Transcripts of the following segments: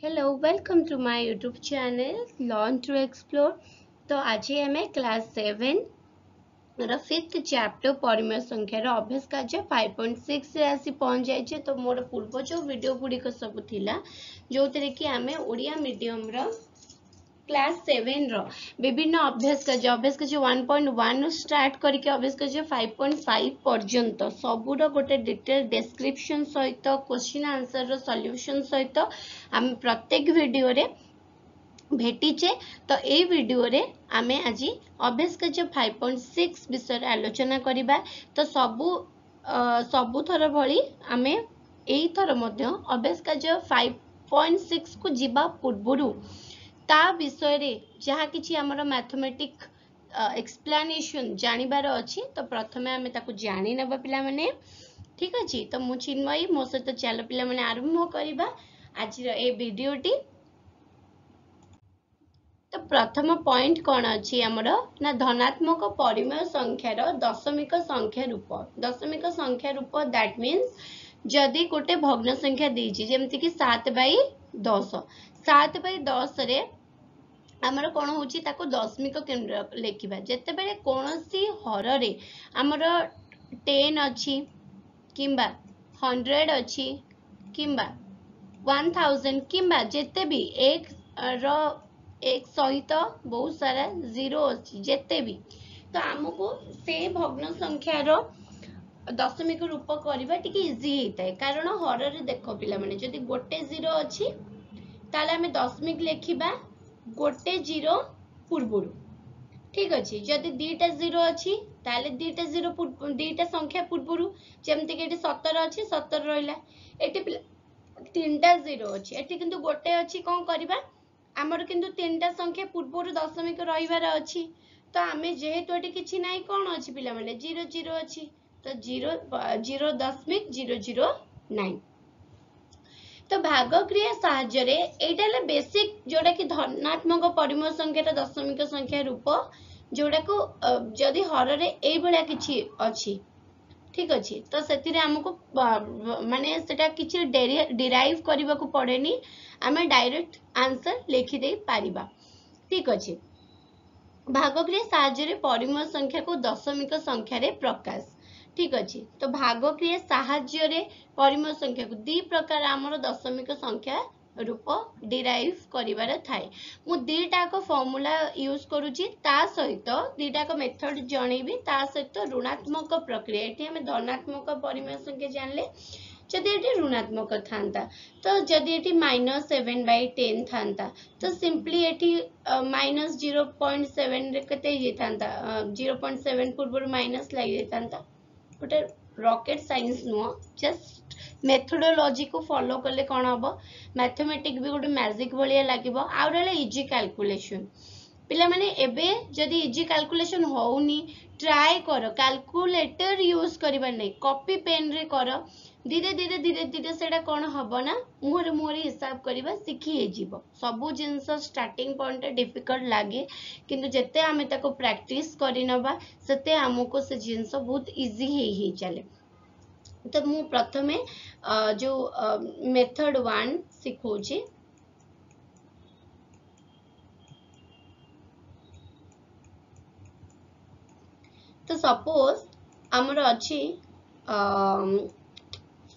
Hello, welcome to my YouTube channel Learn to Explore. तो आज हमें क्लास 7 ର 5th चैप्टर परिमेय संख्यार अभ्यास कार्य 5.6 रे आसी पहुंच जाइए। तो मोर पूर्व जो वीडियो गुड़िक सब थिला जो थे कि आमे ओडिया मीडियम रो क्लास 7 रो विभिन्न अभ्यास कार्य 1.1 स्टार्ट करके अभ्यास कार्य 5.5 पर्यंत सबुर गोटे डिटेल डिस्क्रिप्शन सहित क्वेश्चन आंसर रो सॉल्यूशन सहित आम प्रत्येक वीडियो रे भेटीचे। तो ए वीडियो रे आमे आज अभ्यास कार्य 5.6 विषय आलोचना करिबा। तो सबु थर भली आमे एई थर मध्य अभ्यास कार्य 5.6 को जिबा पूर्वरु ता विषय रे जहा किछि हमर मैथमेटिक एक्सप्लेनेशन जानिबार अछि। तो प्रथमे आमे ताकु जानि नेबा पिला माने, ठीक अछि। तो मु चिन्मयी मो सहित चलो पिला माने आरंभ करिबा आज रो ए वीडियोटी। तो प्रथम पॉइंट कौन अच्छी आमर ना धनात्मक परिमेय संख्यार दशमिक संख्या रूप। दशमिक संख्या रूप दैट मीन्स जदि गोटे भग्न संख्या दीची जेमति कि 7/10 7/10 रे आमर कौन होची ताको दशमिक केंद्र लेखिबा। जेते बेले कोनोसी हर रे आमर 10 अछि किंबा 100 अछि किंबा 1000 किंबा जेते भी एक रो एक सहित बहुत सारा जीरो अच्छी जेते भी, तो आमको से भग्न संख्यार दशमिक रूप करबा टिके इजी होता है। कारण हर रे देखो पिला माने जदि गोटे जीरो अच्छी ताले हमें दशमिक लेखिबा गोटे जीरो पूर्वरु, ठीक अच्छी। जदि दीटा जीरो अच्छी ताले दीटा जीरो दीटा संख्या पूर्वरु जेमति कि 17 अच्छी 17 रहिला। एटी तीनटा जीरो अच्छी एटी किंतु गोटे अच्छी कोन करबा आमर किंतु तीनटा संख्या पूर्वरु दशमिक रहिबार अछि। तो आमे जेहेतु एटी किछि नाही कोन अछि पिला माने 0 0 अछि तो 0.009। तो भाग क्रिया साहाय्य रे एटा ले बेसिक जोडा कि धनात्मक परिमेय संख्यार दशमिक संख्या रूप जोडा को जदि हर रे एई भलिया किछि अछि, ठीक अच्छी। तो से आमको माने सेटा किछि डिराइव करबा को पड़ेनी, आमे डायरेक्ट आंसर लिखि दे पारिबा, ठीक अच्छी। भागक्रिया साहाय्य रे परिमेय संख्या को दशमिक संख्या रे प्रकाश, ठीक अच्छी। तो भागक्रिया साहाय्य रे परिमेय संख्या को दी प्रकार आमर दशमिक संख्या रूप डिराइव करिवार थाए। मु दीटा को फॉर्मूला यूज करूची ता सहित दीटा को मेथड जणेबी ता सहित ऋणात्मक प्रक्रिया। एठी हमें धनात्मक परिमेय संख्या जानले जदि एठी ऋणात्मक थांता तो जदि एठी -7/10 थांता तो सिंपली एठी -0.7 रे कते हे थांता 0.7 पूर्व माइनस लागि थांता। गोटे रॉकेट साइंस नुह, जस्ट मेथोडोलॉजी को फॉलो करले कौन हम मैथमेटिक भी गोटे मैजिक भाया लगे। आउ रहा इजी कैलकुलेशन पिला माने एबे जदि इजी कैलकुलेशन होउनी ट्राई कर कैलकुलेटर यूज करबा नहीं, कॉपी पेन रे कर। धीरे धीरे धीरे धीरे सेटा कौन हम ना मुहरे मुहरे हिसाब करबा सीखी हे जीवो। सबु जिंस स्टार्टिंग पॉइंट डिफिकल्ट लागे किंतु जेते आमे ताको प्रैक्टिस करि नबा सेते हमको से जिंस बहुत इजी हे चले। तो मु प्रथमे जो मेथड 1 सिखौची। तो सपोज आमर अच्छी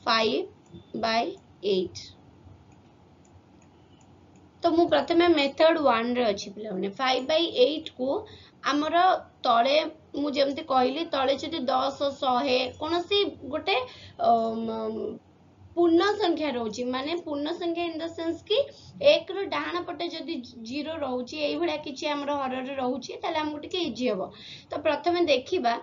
5/8। तो मु प्रथमे मेथड 1 रे अच्छी पिला माने 5/8 को आमर तले मु जेमति कहली तले जदि 10 100 कोनोसी गोटे पूर्ण संख्या रोची माने पूर्ण संख्या इन द सेंस कि एक रो डाहाना पटे जदि 0 रहउची एई भलिया किछि हमर हर रे रहउची ताले हमको टिके इजी हबो। तो प्रथमे देखिबा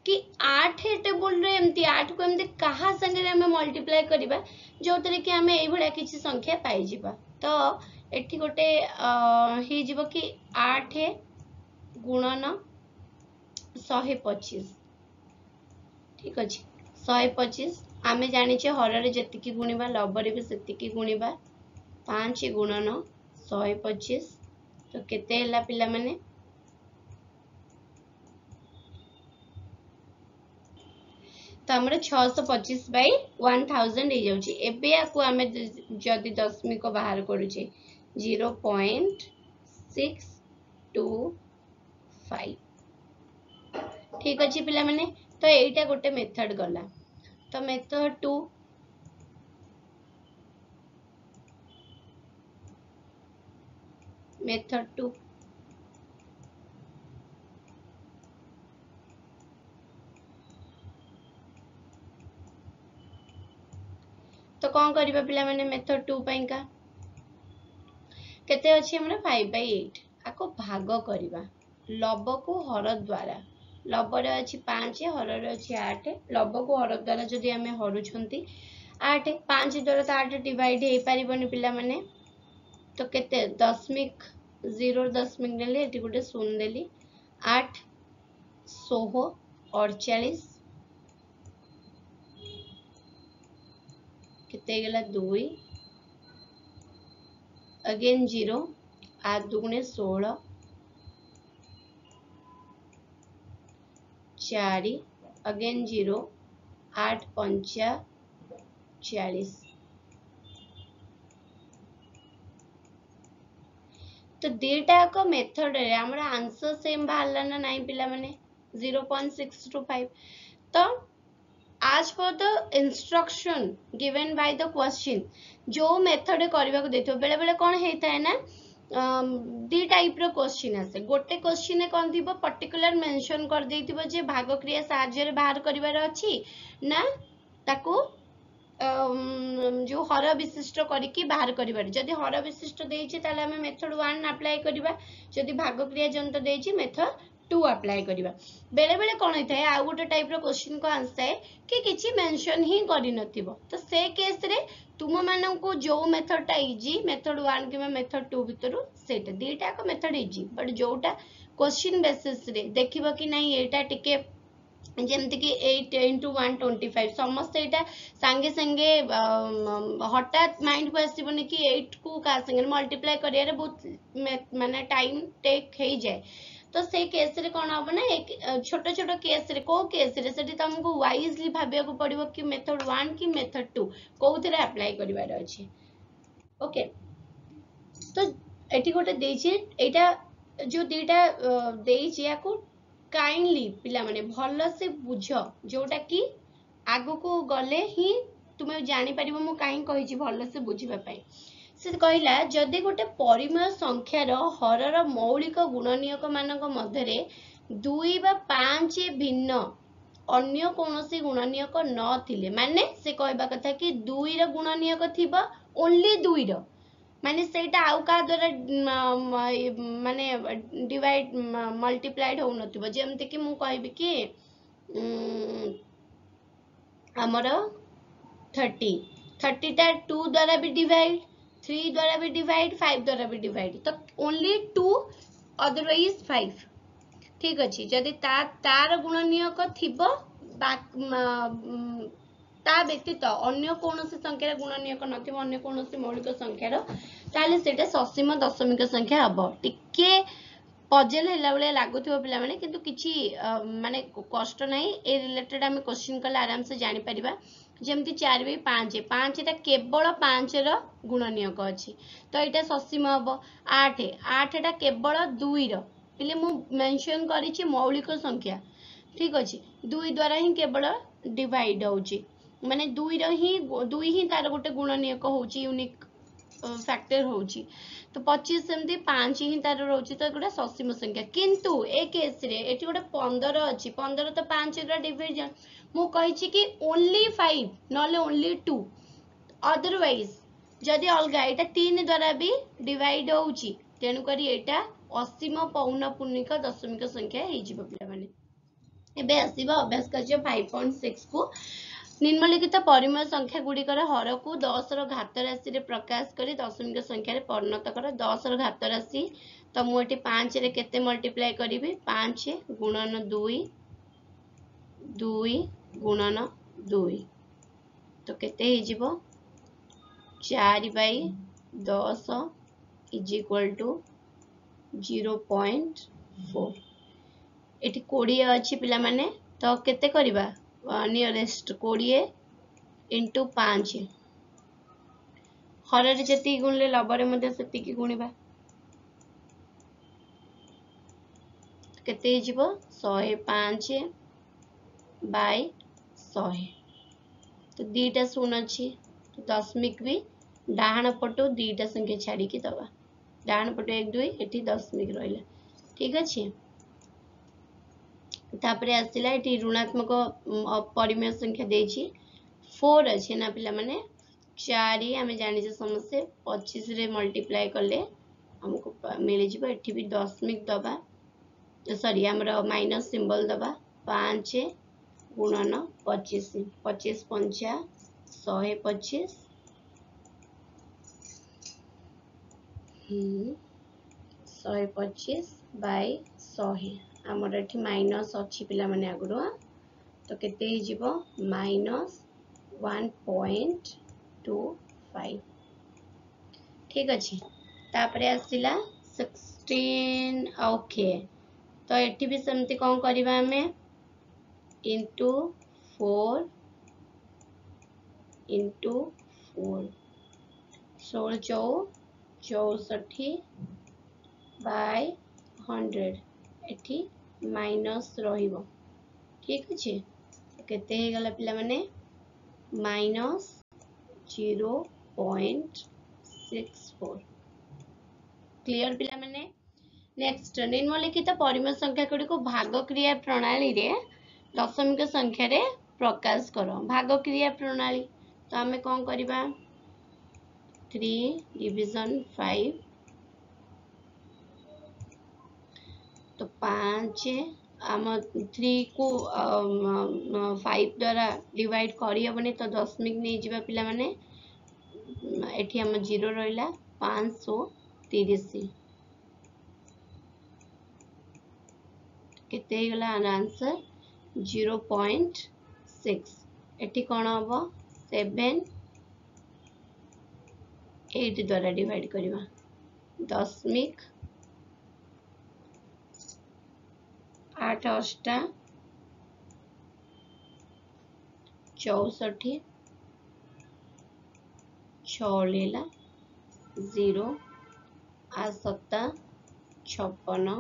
कि 8 टेबल रे एमती 8 को एमती कहा संगे रे हमें मल्टीप्लाई करिबा जोतरे कि हमें एई भलिया किछि संख्या पाई जिबा। तो एठी गोटे हे जिवो कि 8 गुणन 125, ठीक अछि। 125 आमे जानिचे हर रे जेतिकी गुणिबा लबर भी सेतिकी गुणिबा 5 गुणन 125 तो केते हला पिला माने तो हमर 625 बाई 1000 हो जाउची एबे आकु हमें जदी दशमिक बाहर करूचे 0.625 ठीक अछि पिला माने तो एटा गोटे मेथड गला तो मेथड 2 तो कौन करिबा पिला माने मेथड 2 पइका केते अछि हमरा 5/8 आको भाग करिबा लब को हर द्वारा लब रे अछि 5 हर रे अछि 8 लब को हर द्वारा जदी हमें हरुछंती 8 5 द्वारा तो 8 डिवाइड हे परिबनी पिला माने तो केते दशमिक 0 दशमिक नेले एटी गोटे शून्य देली 8 16 48 कितने गला 2 अगेन 0 8 दुगुणे 16 4 अगेन 0 8 पंचा 40 तो डेटा को मेथड रे हमरा आंसर सेम बाहरला ना नहीं पिला माने 0.625 तो as per the instruction given by the question जो मेथड करबा को देथो बेले बेले कोन हेता है ना दी टाइप रो क्वेश्चन आसे गोटे क्वेश्चन कोन दिबो पर्टिकुलर मेंशन कर देथिबो जे भाग क्रिया साहाय्य रे बाहर करिवार अछि ना ताको जो हर विशिष्ट करिकी बाहर करिवार जदी हर विशिष्ट देइछि ताले हमें मेथड 1 अप्लाई करिबा जदी भाग क्रिया जंत देइछि मेथड 2 अप्लाई करिबा बेले बेले कोन हेतै आ गोटे टाइप रो क्वेश्चन को आंसर कि किछि मेंशन ही करि नथिबो तो से केस रे तुम मानन को जो मेथड टा इजी मेथड 1 कि मेथड 2 भितरु सेटा दीटा को मेथड इजी बट जोटा क्वेश्चन बेसिस रे देखिबो कि नहीं एटा टिके जेमति कि 8 into 125 समस्त एटा संगे संगे हठात माइंड को आसीबनी कि 8 को का संगे मल्टीप्लाई करिया रे बहुत माने टाइम टेक हे जाय तो से केस रे कोन हबो ना एक छोटो छोटो केस रे को केस रे सेठी तुमको वाइजली भाबिया को पड़िबो कि मेथड 1 कि मेथड 2 कोउथरे अप्लाई करिवार अछि ओके तो एठी गोटे देछि एटा जो दीटा देछि याको काइंडली पिला माने भलो से बुझो जोटा कि आगो को गले ही तुमे जानि परिबो मु काई कहिछि भलो से बुझिबा पई से कहिला जदि गोटे परिमेय संख्यार हरर मौलिक गुणनियक मानक मध्यरे 2 बा 5 भिन्न अन्य कोनोसी गुणनियक न थिले माने से कहबा कथा कि 2 र गुणनियक थिबा ओनली 2 र माने सेटा आउ का द्वारा माने डिवाइड मल्टीप्लाइड हो नथिबो जेमते कि मु कहबी कि हमर 30 ता 2 द्वारा भी डिवाइड 3 द्वारा भी डिवाइड 5 द्वारा भी डिवाइड तो ओनली 2 अदरवाइज 5 ठीक अछि जदि तार गुणनियक थिबो ता व्यतीत अन्य कोनोसी संख्यार गुणनियक नथिबो अन्य कोनोसी मौलिक संख्यार ताले सेटा ससीम दशमिक संख्या हबो टिके पजल हेला बेले लागुथिबो पिला माने किंतु किछि माने कष्ट नाही ए रिलेटेड हम क्वेश्चन कले आराम से जानि परिबा जेमति 4 बाई 5 5 टा केवल 5 रो गुणनियक अछि तो एटा ससीम हबो 8 8 टा केवल 2 रो पिले मु मेंशन करिछि मौलिक संख्या ठीक अछि 2 द्वारा ही केवल डिवाइड होउछि माने 2 ही तार गोटे गुणनियक होउछि यूनिक फैक्टर होउछि तो 25 सेमती 5 ही तार रहउछि तो गोटे ससीम संख्या किंतु ए केस रे एठी गोटे 15 अछि 15 तो 5 रा डिवीजन मु कहिछि कि ओनली 5 नले ओनली 2 अदरवाइज जदि अलगा एटा 3 द्वारा भी डिवाइड होउछि तेनु करी एटा असीम पौनपुनिक दशमिक संख्या हे जिवो पिला माने एबे आसीबा अभ्यास कार्य 5.6 को निम्नलिखित परिमेय संख्या गुड़िकर हर को 10 रो घात राशि रे प्रकाश करी दशमिक संख्या रे परिणत कर 10 रो घात राशि तो मु एठी 5 रे केते मल्टीप्लाई करिवि 5 गुणन 2 2 गुणन 2 तो केते हे जिवो 4 बाई 10 इज इक्वल टू 0.4 एठी 20 अछि पिला माने तो केते करिबा नियरेस्ट 20 इंटू 5 हर जी गुणिले लबर से गुणा केते 105 बाय 100 तो दीटा शून्य अच्छी तो दशमिक भी डाहाण पटो दीटा संख्या छाड़ी की दबा डाहाण पटो 1 2 एठी दशमिक रहिला ठीक अच्छे तापरे आसिला एठी ऋणात्मक परिमेय संख्या देछि 4 अच्छे ना पिला माने 4 आमे जानि जे समस्या 25 रे मल्टीप्लाई करले हमको मिल जिवो एठी भी दशमिक दबा सॉरी हमरा माइनस सिंबल दबा 5 गुणन 25 25 पंचा 125 125 बाय 100 हमर एठी माइनस अछि पिला माने आगरो तो केते ही जीवो माइनस 1.25 ठीक अछि तापरे आसिला 16 ओके तो एठी भी समति कोन करबा हमें इंटू 4 इंटू 4 16 64 बाय 100 एठी माइनस रहिबो ठीक अछि केते हे गला पिला माने माइनस 0.64 क्लियर पिला माने नेक्स्ट निम्नलिखित परिमेय संख्या गुडी को भाग क्रिया प्रणाली रे दशमिक संख्या रे प्रकाश करो भाग क्रिया प्रणाली तो हमें कौन करबा 3 डिवीजन 5 तो 5 आम 3 को 5 द्वारा डिवाइड करी हबनी तो दशमिक नहीं जिबा पिला माने एठी हम 0 रहला 530 केते गला आंसर 0.6 एठी कोन हबो 7 8 द्वारा डिवाइड करबा दशमिक 8 अष्टा 64 6 लेला 0 8 7 56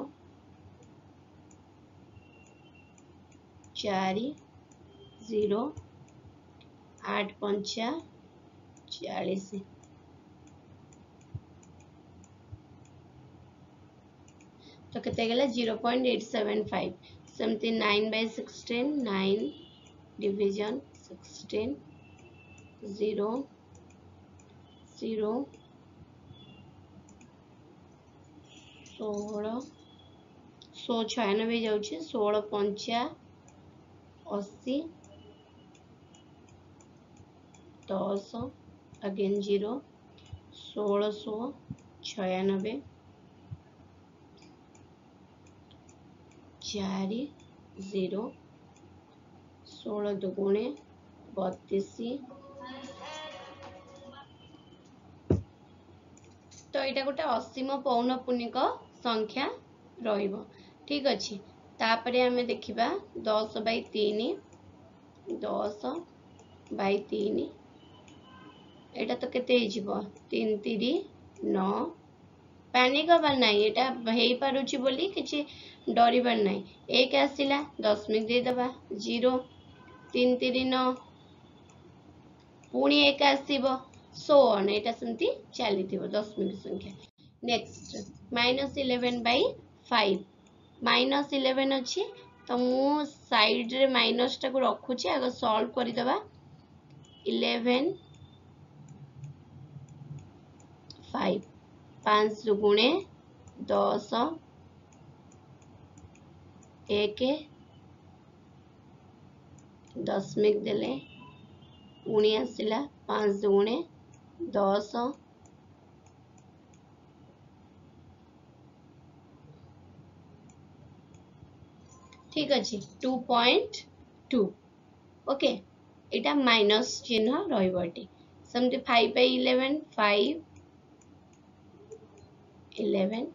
4 0 8 5 40 तो केते गेला 0.875 समथिंग 9/16 9 डिवीजन 16 0 0 16 196 जाउछि 16 पंचा 80 10 अगेन 0 1696 4 0 16 दुगुणे 32 तो यहाँ गोटे असीम पौनपुनिक संख्या रहिबो ठीक अच्छे तापरे हमें देखिबा 10/3 10/3 एटा तो केते हिजिबो 3 3 9 पैनिक हबार नहीं एटा हेई पारुछि बोली किछि डरिबार नहीं एक आसिला दशमिक दे दबा 0 3 3 9 पुणी एक आसीबो सो ऑन एटा समति चलीथिबो दशमिक संख्या नेक्स्ट -11/5 -11 अछि तो मु साइड रे माइनस टा को रखुछि आगे सॉल्व करि दबा 11 5 5 दुगुणे 10 1 दशमिक देले पुणी आसिला 5 दुगुणे 10 ठीक अच्छे 2.2 ओके इटा माइनस चिन्ह रहिबो एटी समति 5/11 5 11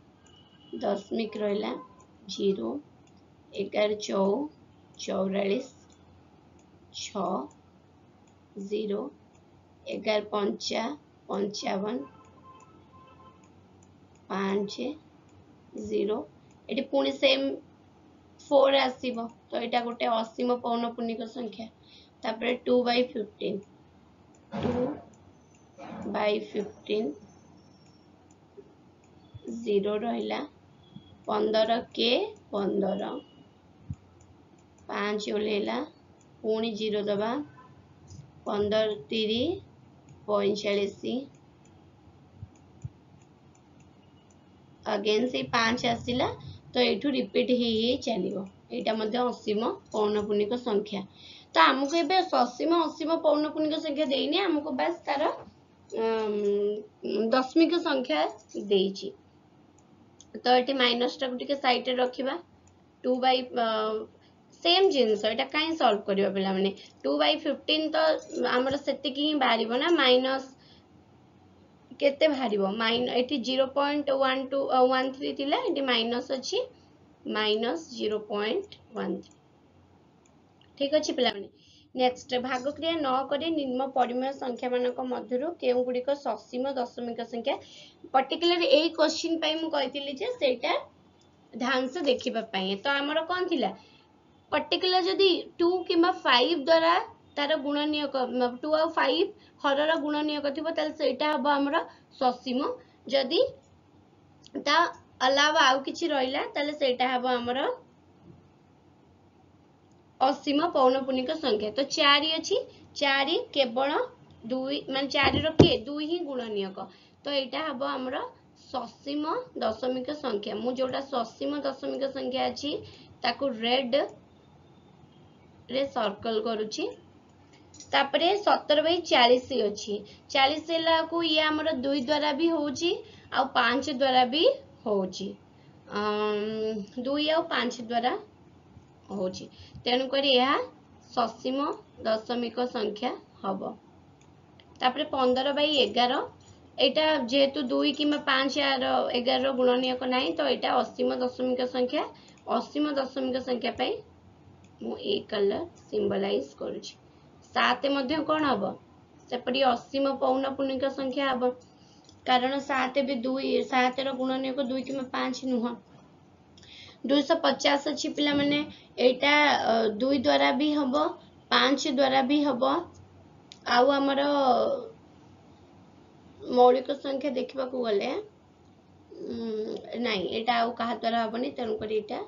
दशमिक रहिला 0 11 4 44 6 0 11 पंचा 55 5 0 एटी पुणी सेम 4 आसीबो तो एटा गोटे असीम पौनपुनिक संख्या तापर 2/15 2/15 0 रहिला 15 के 15 5 ओलेला पुणी 0 दबा 15 30 45 अगेन से 5 आसिला तो एठू रिपीट ही चलियो एटा मध्ये असीम पौनपुनिक संख्या तो हमको एबे असीम पौनपुनिक संख्या देइनी हमको बस तार दशमिक संख्या देइची तो एटी माइनस टा टिके साइड रे रखिबा 2 बाय सेम जिंस एटा काई सॉल्व करियो पिला माने 2/15 तो हमर सेतिकी ही बारिबो ना माइनस केते बारिबो माइन एटी 0.1213 थिला एटी माइनस अछि माइनस 0.13 ठीक अछि पिला माने नेक्स्ट भाग क्रिया न करे निम्न परिमेय संख्या मानक मध्यरु केउ गुडी को ससीम दशमिक संख्या पर्टिकुलर ए क्वेश्चन पई मु कहितली जे सेटा ध्यान से देखिबा पई तो हमर कोन थिला पर्टिकुलर जदी 2 किबा 5 द्वारा तार गुणनीयक 2 और 5 हरर गुणनीयक थिबो तल सेटा हबो हमर ससीम जदी ता अलावा आउ किछि रहिला तले सेटा हबो हमर असीम पौनपुनिक संख्या तो 4 अछि 4 केवल 2 माने 4 रो के 2 ही गुणनीयक तो एटा हबो हमर ससीम दशमिक संख्या मु जोटा ससीम दशमिक संख्या अछि ताकू रेड रे सर्कल करूची तापरे 17/40 अछि 40 ला को ये हमर 2 द्वारा भी होची आ 5 द्वारा भी होची 2 और 5 द्वारा होची तेनु करी यह ससीम दशमिक संख्या हबो तापरे 15/11 एटा जेहेतु 2 किमा 5 यार 11 गुणनीयक नाही तो एटा असीम दशमिक संख्या पई मु ए कलर सिंबलाइज करूची 7 मध्ये कोन हबो सेपडी असीम पौनपुनिक संख्या हबो कारण 7 भी 2 7 रो गुणनीयक 2 किमा 5 नुह 250 अछि पिला माने एटा 2 द्वारा भी हबो 5 द्वारा भी हबो आउ हमर मौलिक संख्या देखबा को गले नाही एटा आउ कहा द्वारा हबनी तनु करी एटा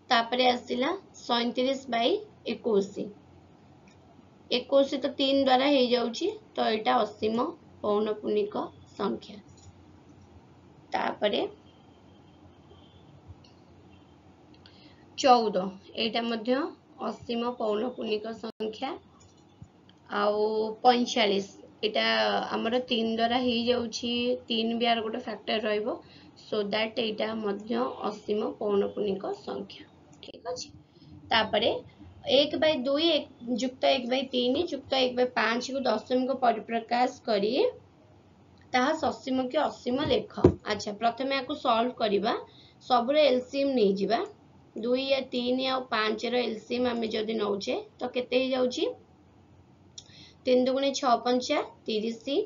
तापरे आसिला 37/21 21 तो 3 द्वारा हे जाउची तो एटा असीम पौनपुनिक संख्या तापरे 14 एटा मध्य असीम पौनपुनिक संख्या आउ 45 एटा हमर 3 द्वारा हे जाउची 3 बियार गोटे फैक्टर रहइबो सो दैट एटा मध्य असीम पौनपुनिक संख्या ठीक अछि तापरे 1/2 जुक्त 1/3 जुक्त 1/5 को दशमिक परिप्रकाश करी ताहा ससीम के असीम लेख अच्छा प्रथमे आकु सॉल्व करिबा सबरे एलसीएम नै जिबा 2 या 3 या 5 रो एलसीएम हमें जदी नौचे तो केते हे जाउची 3 दुगुणे 6 पंचा 30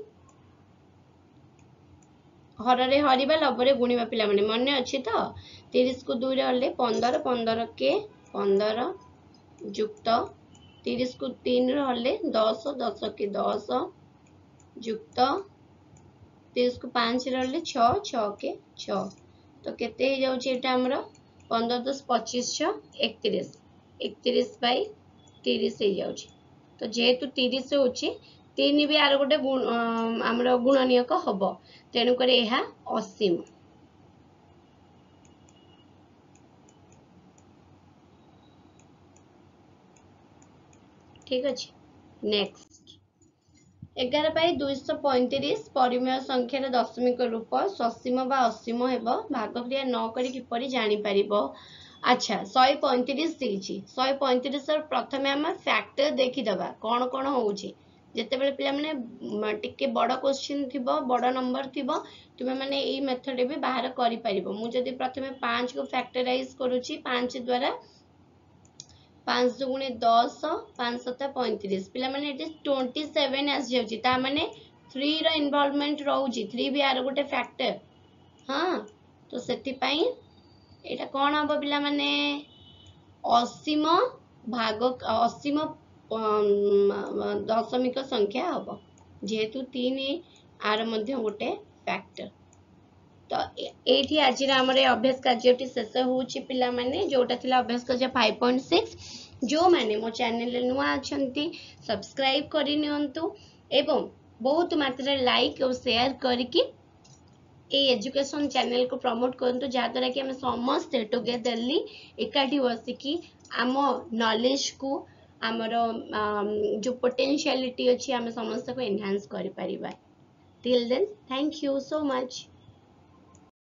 हररे हरिबा लबरे गुणिबा पिला माने मने अछि तो 30 को 2 रे हरले 15 15 के 15 जुक्त 30 को 3 रे हरले 10 10 के 10 जुक्त 30 को 5 रे हरले 6 6 के 6 तो केते हे जाउची एटा हमरो 15 10 25 6 31 31/30 हे जाउची तो जेहेतु 30 होची 3 भी आर गोटे हमरो गुणनीयक हबो तेनु करे एहा असीम ठीक अछि नेक्स्ट 11/235 परिमेय संख्यार दशमिक रूप ससीम बा असीम हेबो भाग क्रिया न करी किपरि जानि परिबो अच्छा 135 देछि 135 र प्रथमे हम फैक्टर देखि दबा कोन कोन होउची ଯେତେବେଳେ ପିଲାମାନେ ଟିକେ ବଡ଼ କ୍ୱେଶ୍ଚିନ୍ ଥିବ ବଡ଼ ନମ୍ବର ଥିବ ତୁମେ ମାନେ ଏଇ ମେଥଡ଼ ବି ବାହାର କରିପାରିବ। ମୁଁ ଯଦି ପ୍ରଥମେ 5 କୁ ଫ୍ୟାକ୍ଟରାଇଜ କରୁଛି 5 ଦ୍ୱାରା 5 ଦୁଗୁଣେ 10 5 7 35 ପିଲାମାନେ ଏଠି 27 ଆସିଯାଉଛି ତା ମାନେ 3 ର ଇନଭଲଭମେଣ୍ଟ ରହୁଛି 3 ବି ଆର ଗୋଟେ ଫ୍ୟାକ୍ଟର। ହଁ ତ ସେଥିପାଇଁ ଏଇଟା କ'ଣ ହବ ପିଲାମାନେ ଅସୀମ ଦଶମିକ ସଂଖ୍ୟା ହବ ଯେହେତୁ 3 ଆର ମଧ୍ୟ ଗୋଟେ ଫ୍ୟାକ୍ଟର। ତ ଏଇଠି ଆଜିର ଆମର ଏ ଅଭ୍ୟାସ କାର୍ଯ୍ୟଟି ଶେଷ ହେଉଛି ପିଲାମାନେ, ଯୋଉଟା ଥିଲା ଅଭ୍ୟାସ କାର୍ଯ୍ୟ 5.6। ଯୋଉମାନେ ମୋ ଚ୍ୟାନେଲରେ ନୂଆ ଅଛନ୍ତି ସବସ୍କ୍ରାଇବ କରି ନିଅନ୍ତୁ ଏବଂ ବହୁତ ମାତ୍ରାରେ ଲାଇକ୍ ଆଉ ସେୟାର କରିକି এই এजुकेशन चैनल को प्रमोट करंतु जहाँद्वारा कि आम समस्ते टुगेदरली एकाठी बसिकी आम नॉलेज को आमर जो पोटेंशियलिटी अच्छी आम समस्त को एनहांस कर पारिबा। Till then thank you so much.